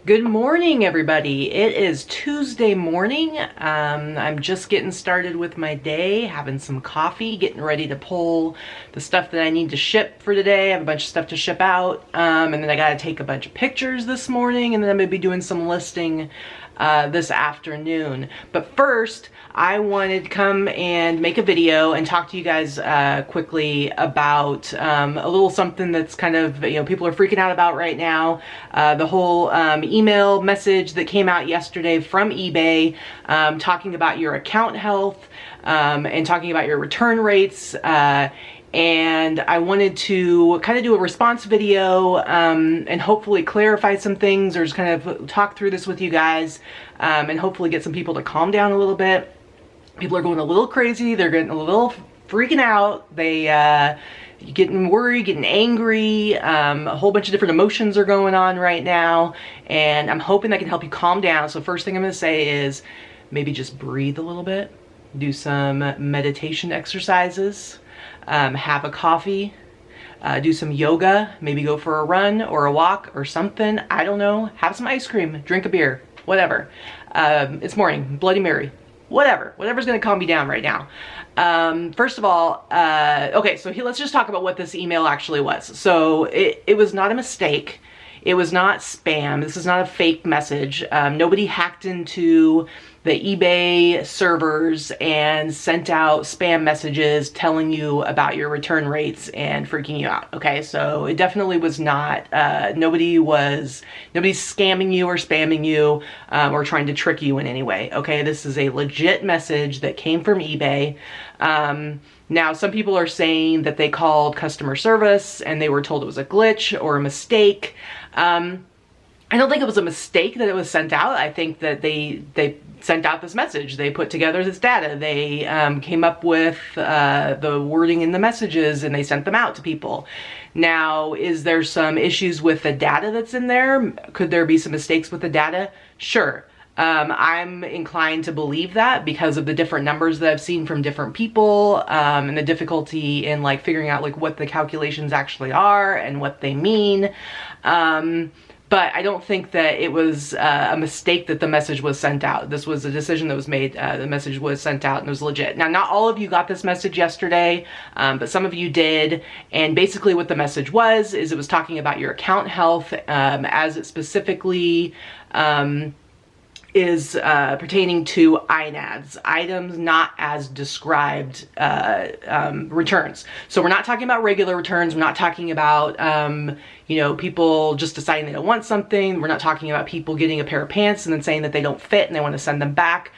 Good morning, everybody. It is Tuesday morning. I'm just getting started with my day, having some coffee, getting ready to pull the stuff that I need to ship for today. I have a bunch of stuff to ship out, and then I got to take a bunch of pictures this morning, and then I'm going to be doing some listing this afternoon. But first, I wanted to come and make a video and talk to you guys quickly about a little something that's kind of, people are freaking out about right now. The whole email message that came out yesterday from eBay talking about your account health and talking about your return rates. And I wanted to kind of do a response video and hopefully clarify some things, or just kind of talk through this with you guys and hopefully get some people to calm down a little bit. People are going a little crazy. They're getting a little freaking out. They getting worried, getting angry. A whole bunch of different emotions are going on right now, and I'm hoping that can help you calm down. So first thing I'm going to say is maybe just breathe a little bit, do some meditation exercises, have a coffee, do some yoga, maybe go for a run or a walk or something. I don't know. Have some ice cream, drink a beer, whatever. It's morning, Bloody Mary. Whatever's gonna calm me down right now. First of all, okay, so let's just talk about what this email actually was. So it was not a mistake. It was not spam. This is not a fake message. Nobody hacked into the eBay servers and sent out spam messages telling you about your return rates and freaking you out. Okay, so it definitely was not, nobody's scamming you or spamming you or trying to trick you in any way. Okay, this is a legit message that came from eBay. Now, some people are saying that they called customer service and they were told it was a glitch or a mistake. I don't think it was a mistake that it was sent out. I think that they sent out this message. They put together this data. They came up with the wording in the messages and they sent them out to people. Now, is there some issues with the data that's in there? Could there be some mistakes with the data? Sure. I'm inclined to believe that because of the different numbers that I've seen from different people and the difficulty in like figuring out like what the calculations actually are and what they mean. But I don't think that it was a mistake that the message was sent out. This was a decision that was made. The message was sent out and it was legit. Now, not all of you got this message yesterday, but some of you did. And basically what the message was is it was talking about your account health as it specifically is pertaining to INADs, items not as described returns. So we're not talking about regular returns. We're not talking about, people just deciding they don't want something. We're not talking about people getting a pair of pants and then saying that they don't fit and they want to send them back.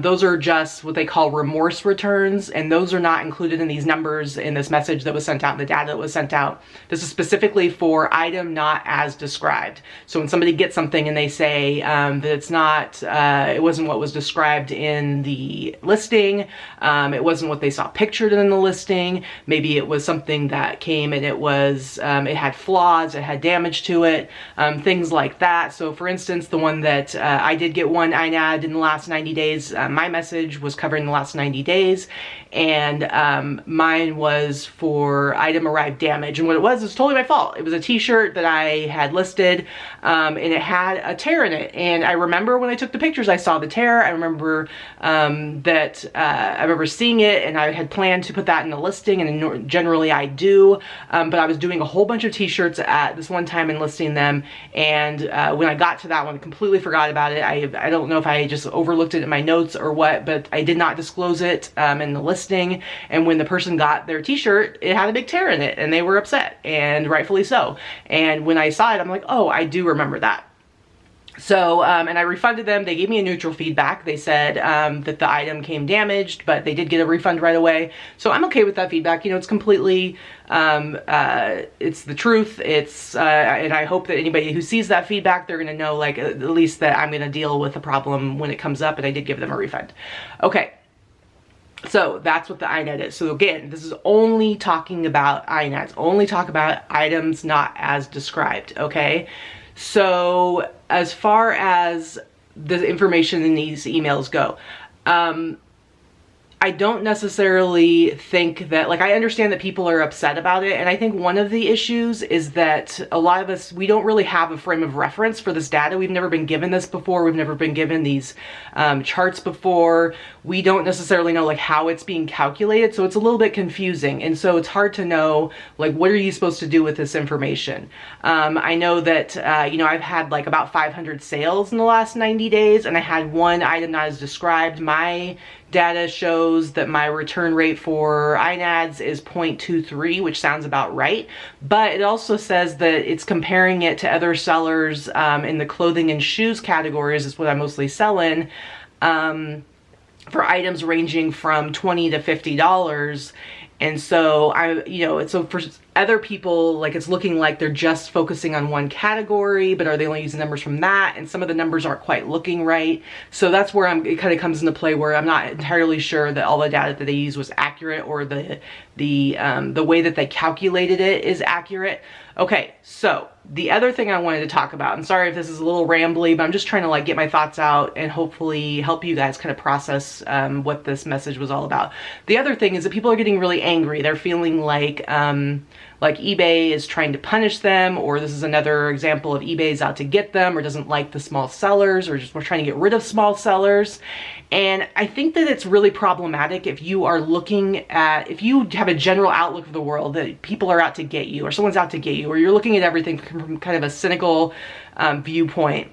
Those are just what they call remorse returns, and those are not included in these numbers in this message that was sent out, in the data that was sent out. This is specifically for item not as described. So when somebody gets something and they say that it's not, it wasn't what was described in the listing, it wasn't what they saw pictured in the listing, maybe it was something that came and it was, it had flaws, it had damage to it, things like that. So for instance, the one that I did get one INAD in the last 90 days, my message was covering the last 90 days, and mine was for item arrived damage. And what it was totally my fault. It was a t-shirt that I had listed, and it had a tear in it. And I remember when I took the pictures, I saw the tear. I remember I remember seeing it, and I had planned to put that in the listing, and generally I do, but I was doing a whole bunch of t-shirts at this one time and listing them, and when I got to that one, I completely forgot about it. I don't know if I just overlooked it in my notes or what, but I did not disclose it in the listing. And when the person got their t-shirt, it had a big tear in it and they were upset, and rightfully so. And when I saw it, I'm like, oh, I do remember that. So, and I refunded them. They gave me a neutral feedback. They said that the item came damaged, but they did get a refund right away. So I'm okay with that feedback. It's completely, it's the truth. It's, and I hope that anybody who sees that feedback, they're going to know, like, at least that I'm going to deal with the problem when it comes up, and I did give them a refund. Okay. So that's what the INAD is. So again, this is only talking about INADs, only talk about items not as described, okay? So as far as the information in these emails go, I don't necessarily think that, like, I understand that people are upset about it, and I think one of the issues is that a lot of us, we don't really have a frame of reference for this data. We've never been given this before. We've never been given these charts before. We don't necessarily know like how it's being calculated, so it's a little bit confusing, and so it's hard to know like what are you supposed to do with this information. I know that you know, I've had like about 500 sales in the last 90 days, and I had one item not as described. My data shows that my return rate for INADs is 0.23, which sounds about right, but it also says that it's comparing it to other sellers in the clothing and shoes categories, is what I mostly sell in, for items ranging from $20 to $50. And so so for other people, like, it's looking like they're just focusing on one category, but are they only using numbers from that? And some of the numbers aren't quite looking right. So that's where it kind of comes into play, where I'm not entirely sure that all the data that they use was accurate, or the way that they calculated it is accurate. Okay, so the other thing I wanted to talk about, I'm sorry if this is a little rambly, but I'm just trying to like get my thoughts out and hopefully help you guys kind of process what this message was all about. The other thing is that people are getting really angry. They're feeling like eBay is trying to punish them, or this is another example of eBay's out to get them, or doesn't like the small sellers, or just we're trying to get rid of small sellers. And I think that it's really problematic if you are looking at, if you have a general outlook of the world that people are out to get you, or someone's out to get you, or you're looking at everything from kind of a cynical viewpoint,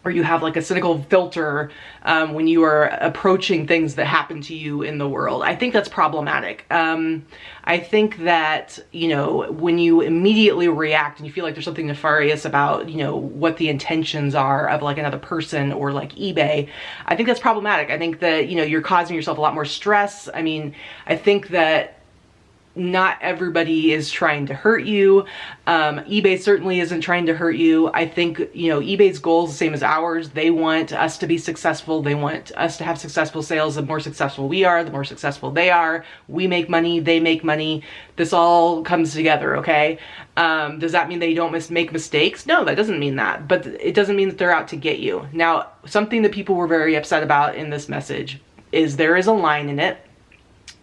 or you have like a cynical filter when you are approaching things that happen to you in the world. I think that's problematic. I think that, you know, when you immediately react and you feel like there's something nefarious about, you know, what the intentions are of like another person or like eBay, I think that's problematic. I think that, you know, you're causing yourself a lot more stress. I mean, I think that not everybody is trying to hurt you. eBay certainly isn't trying to hurt you. I think, you know, eBay's goal is the same as ours. They want us to be successful. They want us to have successful sales. The more successful we are, the more successful they are. We make money, they make money. This all comes together, okay? Does that mean they don't make mistakes? No, that doesn't mean that. But it doesn't mean that they're out to get you. Now, something that people were very upset about in this message is there is a line in it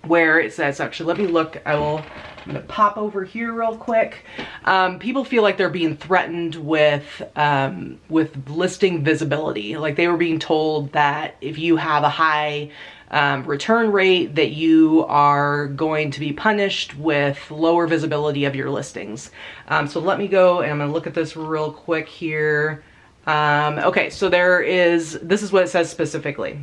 where it says, actually, let me look, I'm gonna pop over here real quick. People feel like they're being threatened with listing visibility. Like they were being told that if you have a high return rate, that you are going to be punished with lower visibility of your listings. So let me go and I'm gonna look at this real quick here. Okay, so this is what it says specifically.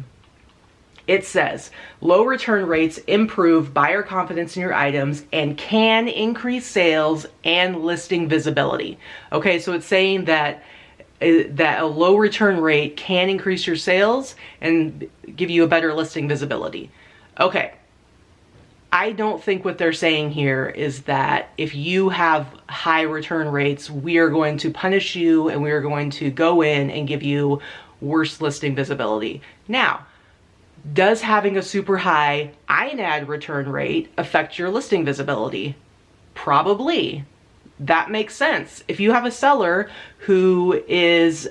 It says, low return rates improve buyer confidence in your items and can increase sales and listing visibility. Okay, so it's saying that a low return rate can increase your sales and give you a better listing visibility. Okay, I don't think what they're saying here is that if you have high return rates, we are going to punish you and we are going to go in and give you worse listing visibility. Now, does having a super high INAD return rate affect your listing visibility? Probably. That makes sense. If you have a seller who is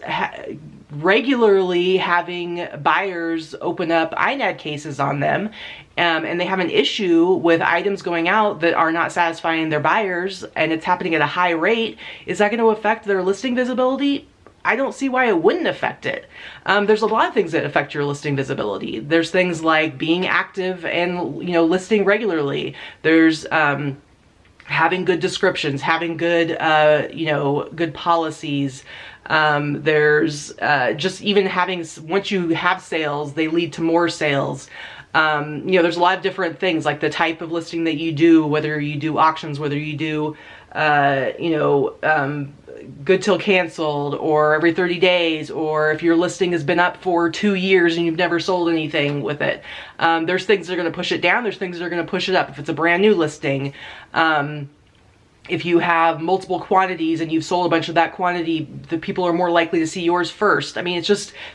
regularly having buyers open up INAD cases on them, and they have an issue with items going out that are not satisfying their buyers, and it's happening at a high rate, is that going to affect their listing visibility? I don't see why it wouldn't affect it. There's a lot of things that affect your listing visibility. There's things like being active and, you know, listing regularly. There's having good descriptions, having good, you know, good policies. There's just even having, once you have sales, they lead to more sales. You know, there's a lot of different things, like the type of listing that you do, whether you do auctions, whether you do, you know, good till canceled, or every 30 days, or if your listing has been up for 2 years and you've never sold anything with it. There's things that are going to push it down. There's things that are going to push it up if it's a brand new listing. if you have multiple quantities and you've sold a bunch of that quantity, the people are more likely to see yours first. I mean,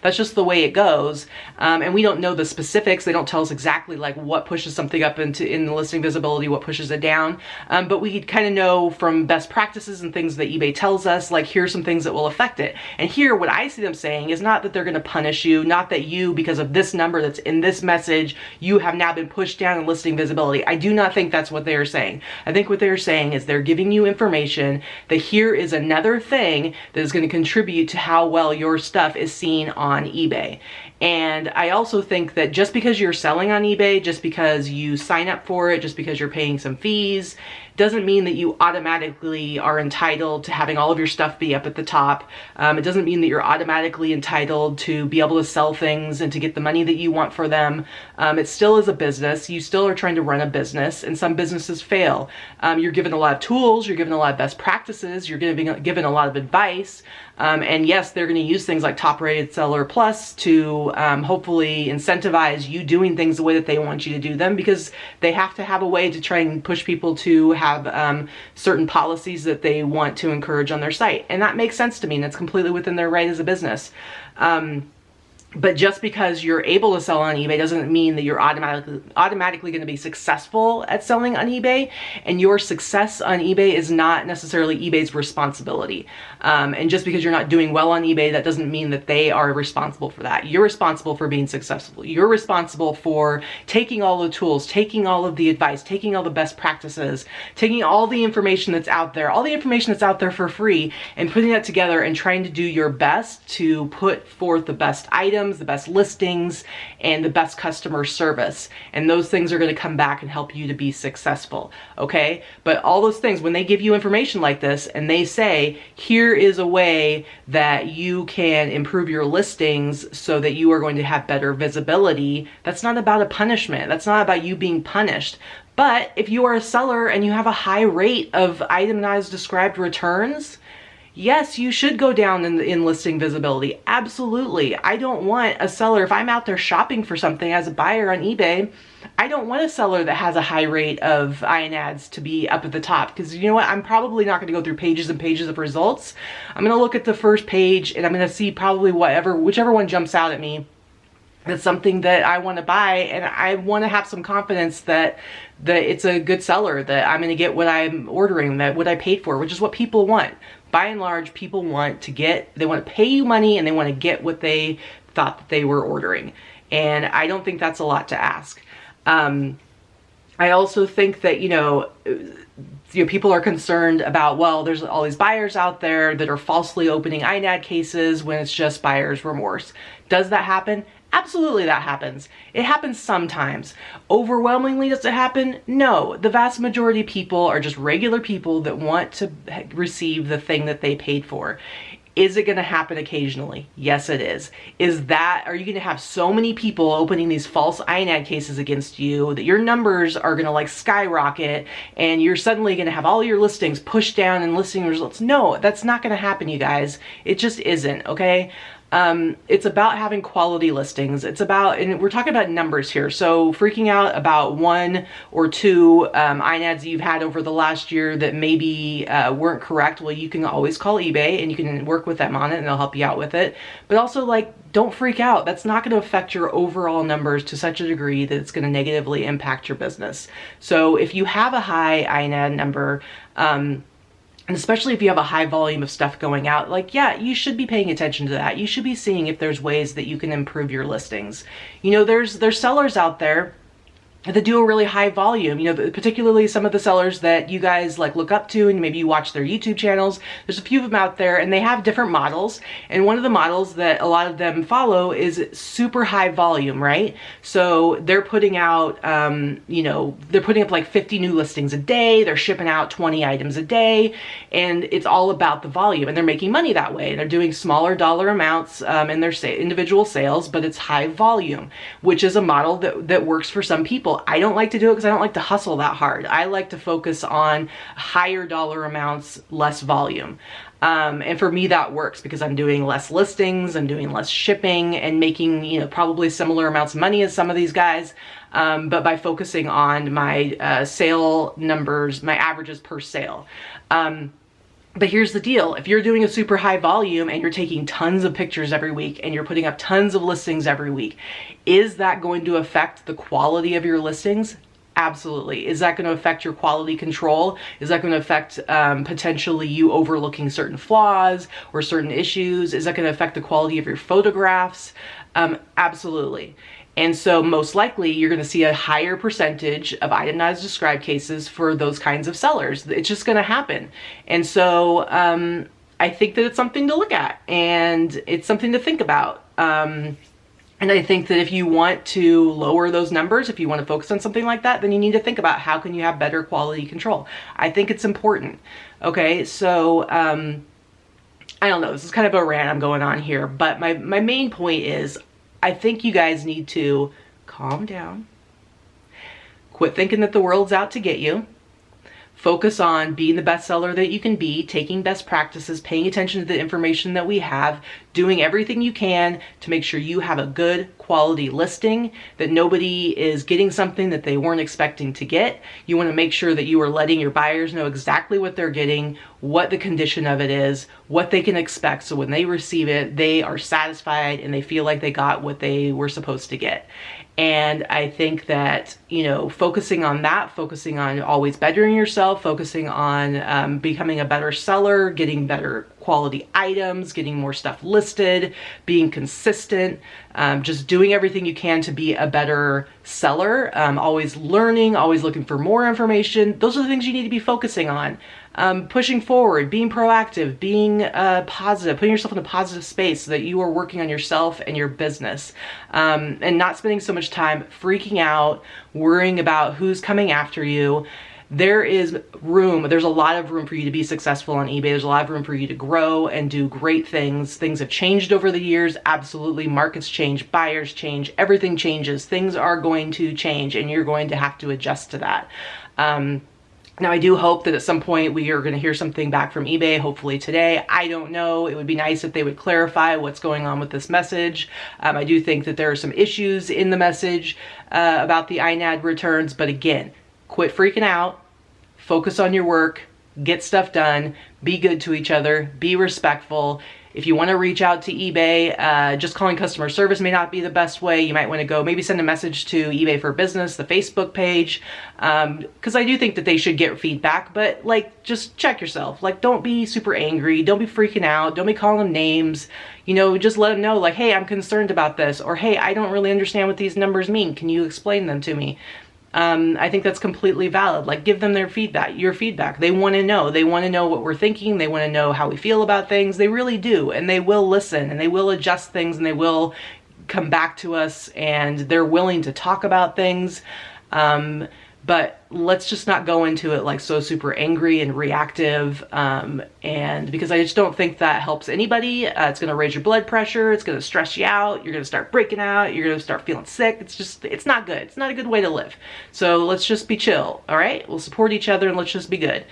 that's just the way it goes. And we don't know the specifics. They don't tell us exactly like what pushes something up in the listing visibility, what pushes it down. But we kind of know from best practices and things that eBay tells us, like, here's some things that will affect it. And here, what I see them saying is not that they're going to punish you, not that you, because of this number that's in this message, you have now been pushed down in listing visibility. I do not think that's what they are saying. I think what they're saying is they're giving you information that here is another thing that is going to contribute to how well your stuff is seen on eBay. And I also think that just because you're selling on eBay, just because you sign up for it, just because you're paying some fees, doesn't mean that you automatically are entitled to having all of your stuff be up at the top. It doesn't mean that you're automatically entitled to be able to sell things and to get the money that you want for them. It still is a business. You still are trying to run a business, and some businesses fail. You're given a lot of tools, you're given a lot of best practices, you're given a lot of advice. And yes, they're going to use things like Top Rated Seller Plus to hopefully incentivize you doing things the way that they want you to do them, because they have to have a way to try and push people to have certain policies that they want to encourage on their site. And that makes sense to me, and it's completely within their right as a business. But just because you're able to sell on eBay doesn't mean that you're automatically going to be successful at selling on eBay. And your success on eBay is not necessarily eBay's responsibility. And just because you're not doing well on eBay, that doesn't mean that they are responsible for that. You're responsible for being successful. You're responsible for taking all the tools, taking all of the advice, taking all the best practices, taking all the information that's out there, all the information that's out there for free, and putting that together and trying to do your best to put forth the best items, the best listings, and the best customer service. And those things are going to come back and help you to be successful. Okay? But all those things, when they give you information like this and they say, here is a way that you can improve your listings so that you are going to have better visibility, that's not about a punishment. That's not about you being punished. But if you are a seller and you have a high rate of item as described returns, yes, you should go down in listing visibility. Absolutely. I don't want a seller, if I'm out there shopping for something as a buyer on eBay, I don't want a seller that has a high rate of INADs to be up at the top, because you know what? I'm probably not going to go through pages and pages of results. I'm going to look at the first page and I'm going to see probably whichever one jumps out at me. That's something that I want to buy, and I want to have some confidence that it's a good seller, that I'm going to get what I'm ordering, that what I paid for, which is what people want. By and large, people want to they want to pay you money and they want to get what they thought that they were ordering. And I don't think that's a lot to ask. I also think that, people are concerned about, well, there's all these buyers out there that are falsely opening INAD cases when it's just buyer's remorse. Does that happen? Absolutely, that happens. It happens sometimes. Overwhelmingly, does it happen? No. The vast majority of people are just regular people that want to receive the thing that they paid for. Is it going to happen occasionally? Yes, it is. Are you going to have so many people opening these false INAD cases against you that your numbers are going to like skyrocket and you're suddenly going to have all your listings pushed down in listing results? No, that's not going to happen, you guys. It just isn't, okay? It's about having quality listings. It's about, and we're talking about numbers here. So freaking out about 1 or 2 INADs that you've had over the last year that maybe weren't correct. Well, you can always call eBay and you can work with them on it and they'll help you out with it. But also, like, don't freak out. That's not going to affect your overall numbers to such a degree that it's going to negatively impact your business. So if you have a high INAD number, and especially if you have a high volume of stuff going out, like, yeah, you should be paying attention to that. You should be seeing if there's ways that you can improve your listings. There's sellers out there that do a really high volume, particularly some of the sellers that you guys like look up to and maybe you watch their YouTube channels. There's a few of them out there and they have different models. And one of the models that a lot of them follow is super high volume, right? So they're putting out, they're putting up like 50 new listings a day. They're shipping out 20 items a day, and it's all about the volume, and they're making money that way. They're doing smaller dollar amounts in their individual sales, but it's high volume, which is a model that works for some people. I don't like to do it because I don't like to hustle that hard. I like to focus on higher dollar amounts, less volume. And for me, that works because I'm doing less listings, I'm doing less shipping, and making, you know, probably similar amounts of money as some of these guys. But by focusing on my sale numbers, my averages per sale. But here's the deal. If you're doing a super high volume and you're taking tons of pictures every week and you're putting up tons of listings every week, is that going to affect the quality of your listings? Absolutely. Is that going to affect your quality control? Is that going to affect potentially you overlooking certain flaws or certain issues? Is that going to affect the quality of your photographs? Absolutely. And so most likely you're going to see a higher percentage of itemized described cases for those kinds of sellers. It's just going to happen. And so I think that it's something to look at and it's something to think about. And I think that if you want to lower those numbers, if you want to focus on something like that, then you need to think about how can you have better quality control. I think it's important. Okay, so I don't know, this is kind of a rant I'm going on here, but my main point is I think you guys need to calm down, quit thinking that the world's out to get you, focus on being the best seller that you can be, taking best practices, paying attention to the information that we have, doing everything you can to make sure you have a good quality listing, that nobody is getting something that they weren't expecting to get. You want to make sure that you are letting your buyers know exactly what they're getting, what the condition of it is, what they can expect. So when they receive it, they are satisfied and they feel like they got what they were supposed to get. And I think that, you know, focusing on that, focusing on always bettering yourself, focusing on becoming a better seller, getting better quality items, getting more stuff listed, being consistent, just doing everything you can to be a better seller, always learning, always looking for more information. Those are the things you need to be focusing on. Pushing forward, being proactive, being positive, putting yourself in a positive space so that you are working on yourself and your business, and not spending so much time freaking out, worrying about who's coming after you. There is room, there's a lot of room for you to be successful on eBay. There's a lot of room for you to grow and do great things. Things have changed over the years, absolutely. Markets change, buyers change, everything changes. Things are going to change and you're going to have to adjust to that. Now, I do hope that at some point we are going to hear something back from eBay, hopefully today. I don't know. It would be nice if they would clarify what's going on with this message. I do think that there are some issues in the message about the INAD returns, but again, quit freaking out, focus on your work, get stuff done, be good to each other, be respectful. If you want to reach out to eBay, just calling customer service may not be the best way. You might want to go maybe send a message to eBay for Business, the Facebook page, because I do think that they should get feedback, but like just check yourself. Like don't be super angry, don't be freaking out, don't be calling them names. You know, just let them know like, hey, I'm concerned about this, or hey, I don't really understand what these numbers mean. Can you explain them to me? I think that's completely valid. Like give them their feedback, your feedback. They want to know. They want to know what we're thinking. They want to know how we feel about things. They really do. And they will listen and they will adjust things and they will come back to us and they're willing to talk about things. But let's just not go into it like so super angry and reactive. And because I just don't think that helps anybody. It's going to raise your blood pressure. It's going to stress you out. You're going to start breaking out. You're going to start feeling sick. It's not good. It's not a good way to live. So let's just be chill. All right. We'll support each other and let's just be good.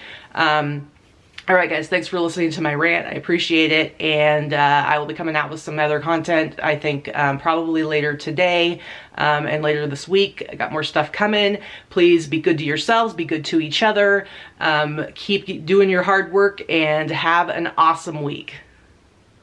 All right, guys, thanks for listening to my rant. I appreciate it. And I will be coming out with some other content, I think, probably later today and later this week. I got more stuff coming. Please be good to yourselves, be good to each other. Keep doing your hard work and have an awesome week.